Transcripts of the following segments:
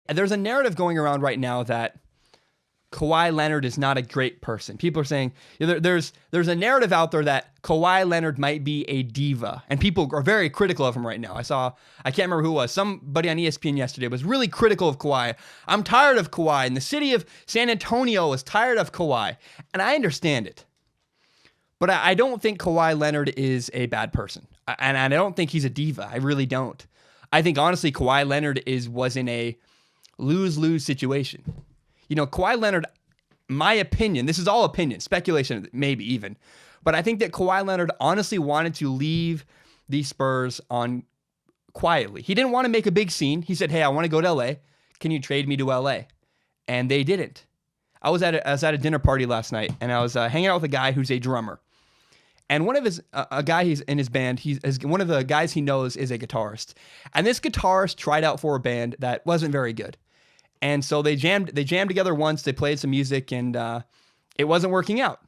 there's a narrative going around right now that Kawhi Leonard is not a great person. People are saying there's a narrative out there that Kawhi Leonard might be a diva, and people are very critical of him right now. I can't remember who it was. Somebody on ESPN yesterday was really critical of Kawhi. I'm tired of Kawhi, and the city of San Antonio is tired of Kawhi, and I understand it. But I don't think Kawhi Leonard is a bad person, and I don't think he's a diva. I really don't. I think honestly, Kawhi Leonard was in a lose-lose situation. Kawhi Leonard, my opinion, this is all opinion, speculation, maybe even, but I think that Kawhi Leonard honestly wanted to leave the Spurs on quietly. He didn't want to make a big scene. He said, hey, I want to go to LA. Can you trade me to LA? And they didn't. I was at a dinner party last night, and I was hanging out with a guy who's a drummer. And one of a guy he's in his band, one of the guys he knows is a guitarist. And this guitarist tried out for a band that wasn't very good. And so they jammed together once, they played some music, and it wasn't working out.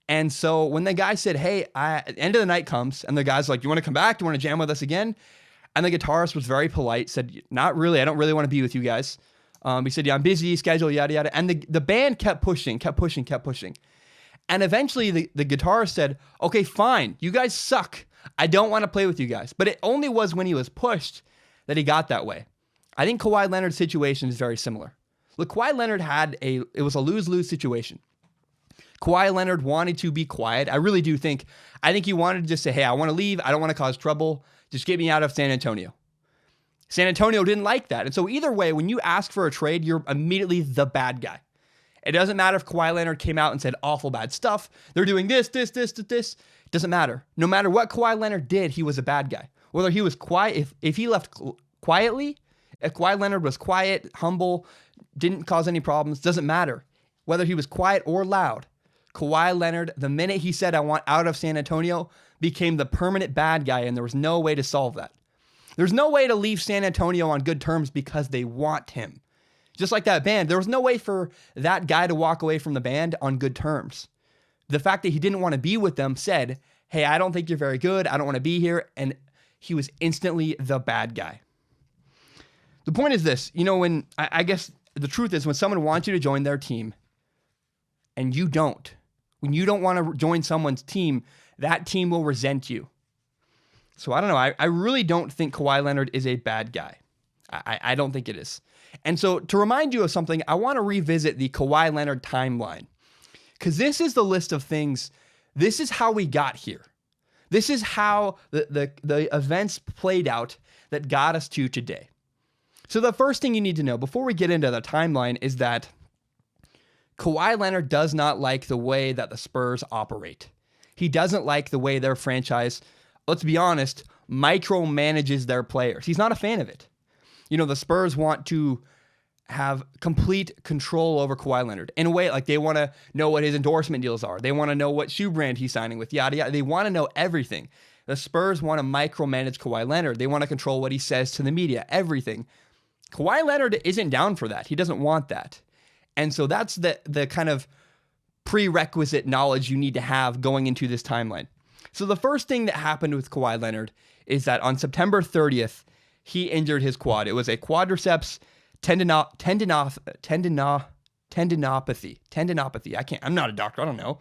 And so when the guy said, hey, end of the night comes, and the guy's like, you want to come back? Do you want to jam with us again? And the guitarist was very polite, said, not really, I don't really want to be with you guys. He said, yeah, I'm busy, schedule, yada, yada. And the band kept pushing. And eventually the guitarist said, okay, fine, you guys suck. I don't want to play with you guys. But it only was when he was pushed that he got that way. I think Kawhi Leonard's situation is very similar. Look, Kawhi Leonard it was a lose-lose situation. Kawhi Leonard wanted to be quiet. I really do think he wanted to just say, hey, I want to leave. I don't want to cause trouble. Just get me out of San Antonio. San Antonio didn't like that. And so either way, when you ask for a trade, you're immediately the bad guy. It doesn't matter if Kawhi Leonard came out and said awful bad stuff. They're doing this. It doesn't matter. No matter what Kawhi Leonard did, he was a bad guy. Whether he was quiet, if he left quietly, if Kawhi Leonard was quiet, humble, didn't cause any problems, doesn't matter. Whether he was quiet or loud, Kawhi Leonard, the minute he said, I want out of San Antonio, became the permanent bad guy, and there was no way to solve that. There's no way to leave San Antonio on good terms because they want him. Just like that band, there was no way for that guy to walk away from the band on good terms. The fact that he didn't want to be with them said, hey, I don't think you're very good, I don't want to be here, and he was instantly the bad guy. The point is this, when I guess the truth is when someone wants you to join their team and you don't, when you don't want to join someone's team, that team will resent you. So I don't know. I really don't think Kawhi Leonard is a bad guy. I don't think it is. And so to remind you of something, I want to revisit the Kawhi Leonard timeline because this is the list of things. This is how we got here. This is how the events played out that got us to today. So the first thing you need to know before we get into the timeline is that Kawhi Leonard does not like the way that the Spurs operate. He doesn't like the way their franchise, let's be honest, micromanages their players. He's not a fan of it. The Spurs want to have complete control over Kawhi Leonard in a way like they want to know what his endorsement deals are. They want to know what shoe brand he's signing with, yada, yada. They want to know everything. The Spurs want to micromanage Kawhi Leonard. They want to control what he says to the media, everything. Kawhi Leonard isn't down for that. He doesn't want that. And so that's the kind of prerequisite knowledge you need to have going into this timeline. So the first thing that happened with Kawhi Leonard is that on September 30th, he injured his quad. It was a quadriceps tendinopathy. I'm not a doctor. I don't know.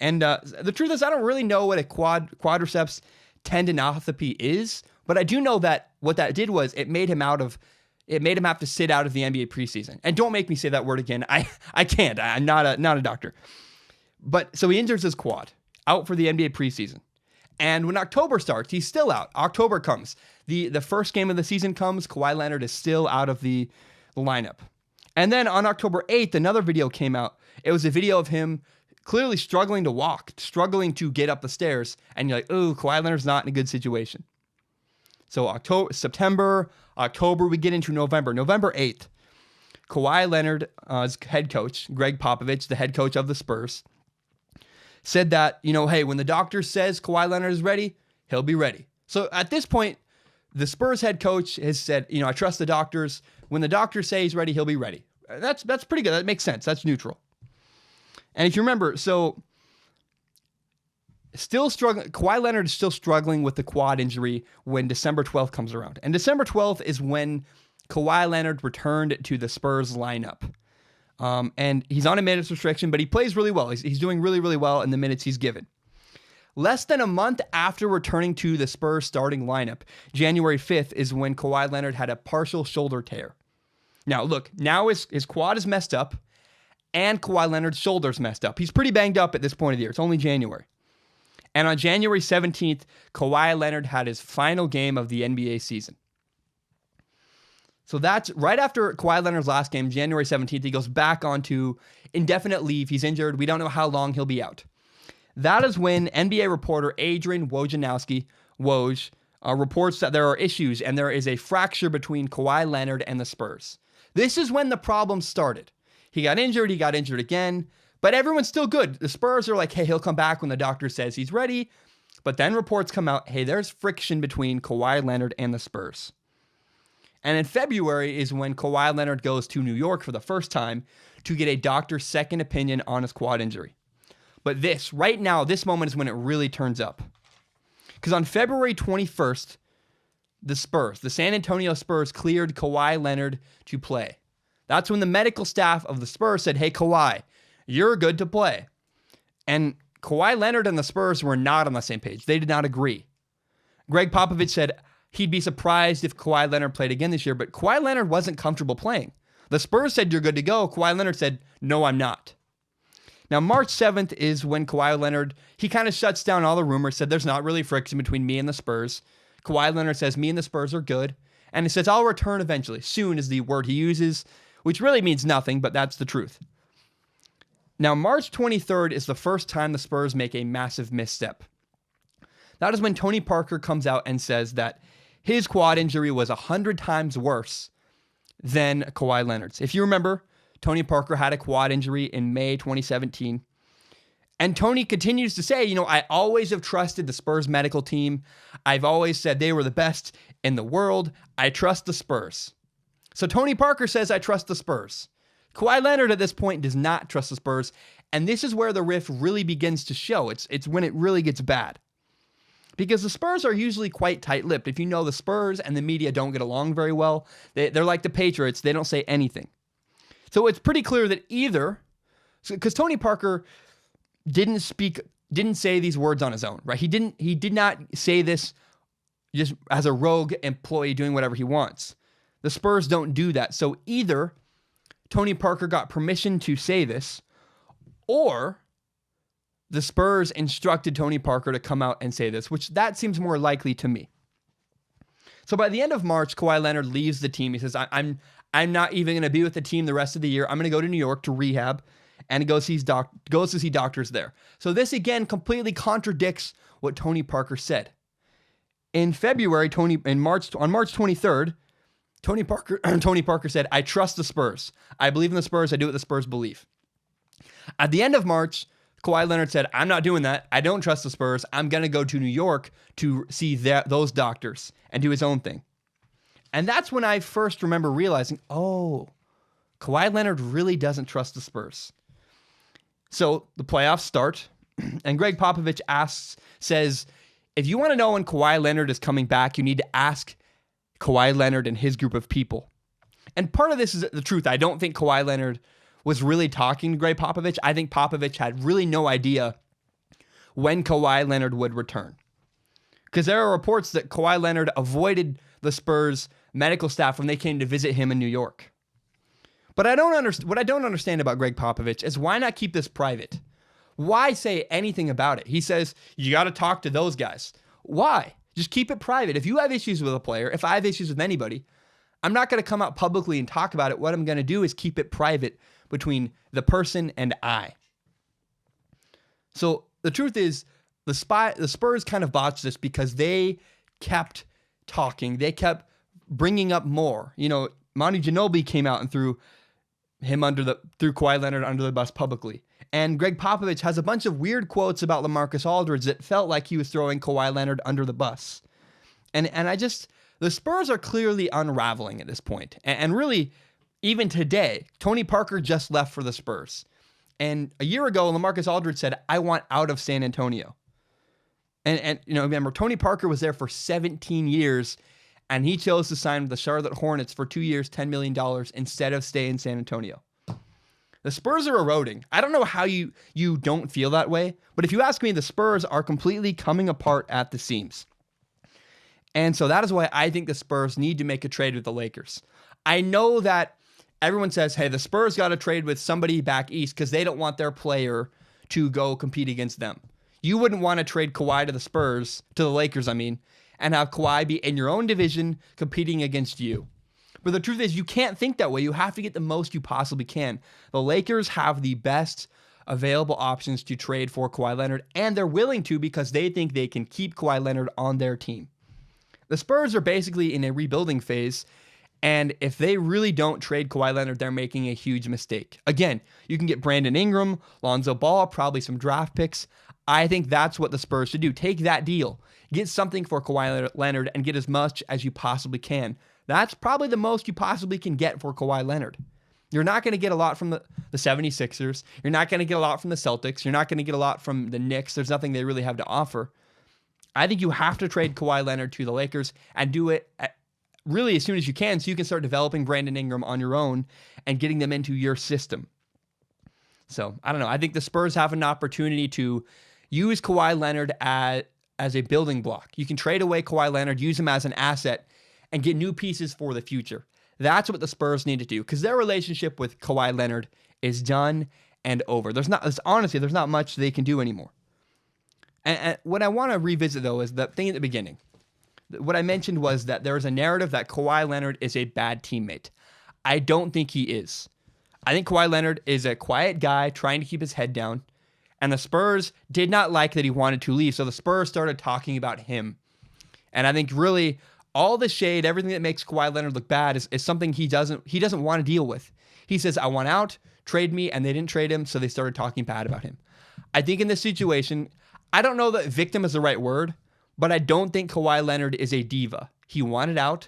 And the truth is, I don't really know what a quadriceps tendinopathy is, but I do know that what that did was it made him have to sit out of the NBA preseason. And don't make me say that word again. I can't. I'm not a doctor. But so he injures his quad, out for the NBA preseason. And when October starts, he's still out. October comes. The first game of the season comes. Kawhi Leonard is still out of the lineup. And then on October 8th, another video came out. It was a video of him clearly struggling to walk, struggling to get up the stairs. And you're like, ooh, Kawhi Leonard's not in a good situation. So September, October, we get into November. November 8th, Kawhi Leonard's head coach, Greg Popovich, the head coach of the Spurs, said that, hey, when the doctor says Kawhi Leonard is ready, he'll be ready. So at this point, the Spurs head coach has said, I trust the doctors. When the doctors say he's ready, he'll be ready. That's pretty good. That makes sense. That's neutral. And if you remember, so still struggling, Kawhi Leonard is still struggling with the quad injury when December 12th comes around. And December 12th is when Kawhi Leonard returned to the Spurs lineup. And he's on a minutes restriction, but he plays really well. He's doing really, really well in the minutes he's given. Less than a month after returning to the Spurs starting lineup, January 5th is when Kawhi Leonard had a partial shoulder tear. Now, look, now his quad is messed up, and Kawhi Leonard's shoulder's messed up. He's pretty banged up at this point of the year. It's only January. And on January 17th, Kawhi Leonard had his final game of the NBA season. So that's right after Kawhi Leonard's last game, January 17th, he goes back onto indefinite leave. He's injured. We don't know how long he'll be out. That is when NBA reporter Adrian Wojnarowski, Woj, reports that there are issues and there is a fracture between Kawhi Leonard and the Spurs. This is when the problem started. He got injured again, but everyone's still good. The Spurs are like, hey, he'll come back when the doctor says he's ready. But then reports come out, hey, there's friction between Kawhi Leonard and the Spurs. And in February is when Kawhi Leonard goes to New York for the first time to get a doctor's second opinion on his quad injury. But right now, this moment is when it really turns up. Because on February 21st, the San Antonio Spurs cleared Kawhi Leonard to play. That's when the medical staff of the Spurs said, hey, Kawhi, you're good to play. And Kawhi Leonard and the Spurs were not on the same page. They did not agree. Greg Popovich said he'd be surprised if Kawhi Leonard played again this year, but Kawhi Leonard wasn't comfortable playing. The Spurs said, you're good to go. Kawhi Leonard said, no, I'm not. Now, March 7th is when Kawhi Leonard, he kind of shuts down all the rumors, said there's not really friction between me and the Spurs. Kawhi Leonard says, me and the Spurs are good. And he says, I'll return eventually. Soon is the word he uses, which really means nothing, but that's the truth. Now, March 23rd is the first time the Spurs make a massive misstep. That is when Tony Parker comes out and says that his quad injury was 100 times worse than Kawhi Leonard's. If you remember, Tony Parker had a quad injury in May 2017. And Tony continues to say, I always have trusted the Spurs medical team. I've always said they were the best in the world. I trust the Spurs. So Tony Parker says, I trust the Spurs. Kawhi Leonard at this point does not trust the Spurs. And this is where the rift really begins to show. It's when it really gets bad. Because the Spurs are usually quite tight-lipped. If you know, the Spurs and the media don't get along very well. They're like the Patriots. They don't say anything. So it's pretty clear that because Tony Parker didn't say these words on his own, right? He did not say this just as a rogue employee doing whatever he wants. The Spurs don't do that. So either Tony Parker got permission to say this, or the Spurs instructed Tony Parker to come out and say this, which that seems more likely to me. So by the end of March, Kawhi Leonard leaves the team. He says, I'm not even going to be with the team the rest of the year. I'm going to go to New York to rehab and goes to see doctors there. So this again completely contradicts what Tony Parker said. In February, on March 23rd, Tony Parker said, I trust the Spurs. I believe in the Spurs. I do what the Spurs believe. At the end of March, Kawhi Leonard said, I'm not doing that. I don't trust the Spurs. I'm going to go to New York to see those doctors and do his own thing. And that's when I first remember realizing, Kawhi Leonard really doesn't trust the Spurs. So the playoffs start, and Greg Popovich says, if you want to know when Kawhi Leonard is coming back, you need to ask Kawhi Leonard and his group of people. And part of this is the truth. I don't think Kawhi Leonard was really talking to Greg Popovich. I think Popovich had really no idea when Kawhi Leonard would return. Because there are reports that Kawhi Leonard avoided the Spurs medical staff when they came to visit him in New York. But what I don't understand about Greg Popovich is why not keep this private? Why say anything about it? He says, you got to talk to those guys. Why? Just keep it private. If you have issues with a player, if I have issues with anybody, I'm not going to come out publicly and talk about it. What I'm going to do is keep it private between the person and I. So the truth is, the Spurs kind of botched this because they kept talking. They kept bringing up more. Monty Ginobili came out and threw Kawhi Leonard under the bus publicly. And Greg Popovich has a bunch of weird quotes about LaMarcus Aldridge that felt like he was throwing Kawhi Leonard under the bus. And the Spurs are clearly unraveling at this point. And really, even today, Tony Parker just left for the Spurs. And a year ago, LaMarcus Aldridge said, I want out of San Antonio. And remember, Tony Parker was there for 17 years, and he chose to sign with the Charlotte Hornets for 2 years, $10 million instead of stay in San Antonio. The Spurs are eroding. I don't know how you don't feel that way, but if you ask me, the Spurs are completely coming apart at the seams. And so that is why I think the Spurs need to make a trade with the Lakers. I know that everyone says, hey, the Spurs got to trade with somebody back east because they don't want their player to go compete against them. You wouldn't want to trade Kawhi to the Lakers, and have Kawhi be in your own division competing against you. But the truth is, you can't think that way. You have to get the most you possibly can. The Lakers have the best available options to trade for Kawhi Leonard, and they're willing to because they think they can keep Kawhi Leonard on their team. The Spurs are basically in a rebuilding phase, and if they really don't trade Kawhi Leonard, they're making a huge mistake. Again, you can get Brandon Ingram, Lonzo Ball, probably some draft picks. I think that's what the Spurs should do. Take that deal. Get something for Kawhi Leonard and get as much as you possibly can. That's probably the most you possibly can get for Kawhi Leonard. You're not going to get a lot from the 76ers. You're not going to get a lot from the Celtics. You're not going to get a lot from the Knicks. There's nothing they really have to offer. I think you have to trade Kawhi Leonard to the Lakers and do it really as soon as you can so you can start developing Brandon Ingram on your own and getting them into your system. So, I don't know. I think the Spurs have an opportunity to use Kawhi Leonard as a building block. You can trade away Kawhi Leonard, use him as an asset, and get new pieces for the future. That's what the Spurs need to do because their relationship with Kawhi Leonard is done and over. There's not much they can do anymore. And what I want to revisit, though, is the thing at the beginning. What I mentioned was that there is a narrative that Kawhi Leonard is a bad teammate. I don't think he is. I think Kawhi Leonard is a quiet guy trying to keep his head down, and the Spurs did not like that he wanted to leave, so the Spurs started talking about him. And I think really all the shade, everything that makes Kawhi Leonard look bad is something he doesn't want to deal with. He says, I want out, trade me, and they didn't trade him, so they started talking bad about him. I think in this situation, I don't know that victim is the right word, but I don't think Kawhi Leonard is a diva. He wanted out.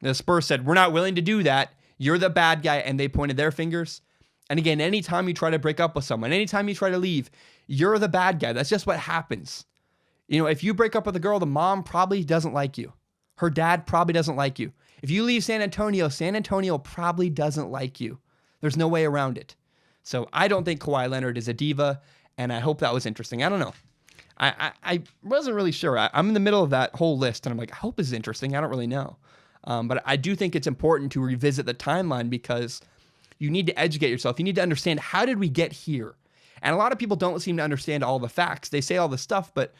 The Spurs said, we're not willing to do that. You're the bad guy, and they pointed their fingers. And again, anytime you try to break up with someone, anytime you try to leave, you're the bad guy. That's just what happens. If you break up with a girl, the mom probably doesn't like you. Her dad probably doesn't like you. If you leave San Antonio probably doesn't like you. There's no way around it. So I don't think Kawhi Leonard is a diva, and I hope that was interesting. I don't know. I wasn't really sure. I'm in the middle of that whole list, and I'm like, I hope it's interesting. I don't really know. But I do think it's important to revisit the timeline because you need to educate yourself. You need to understand, how did we get here? And a lot of people don't seem to understand all the facts. They say all the stuff, but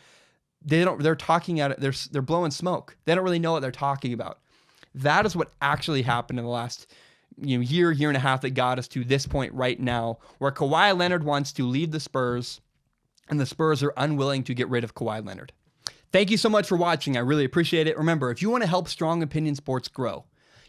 they're talking at it. They're blowing smoke. They don't really know what they're talking about. That is what actually happened in the last year and a half that got us to this point right now, where Kawhi Leonard wants to leave the Spurs, and the Spurs are unwilling to get rid of Kawhi Leonard. Thank you so much for watching. I really appreciate it. Remember, if you want to help Strong Opinion Sports grow,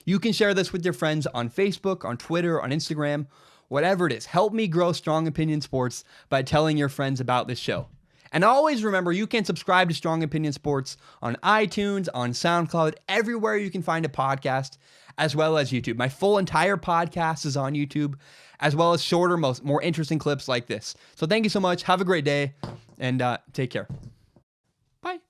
you can share this with your friends on Facebook, on Twitter, on Instagram, whatever it is. Help me grow Strong Opinion Sports by telling your friends about this show. And always remember, you can subscribe to Strong Opinion Sports on iTunes, on SoundCloud, everywhere you can find a podcast, as well as YouTube. My full entire podcast is on YouTube, as well as shorter, more interesting clips like this. So thank you so much. Have a great day, and take care. Bye.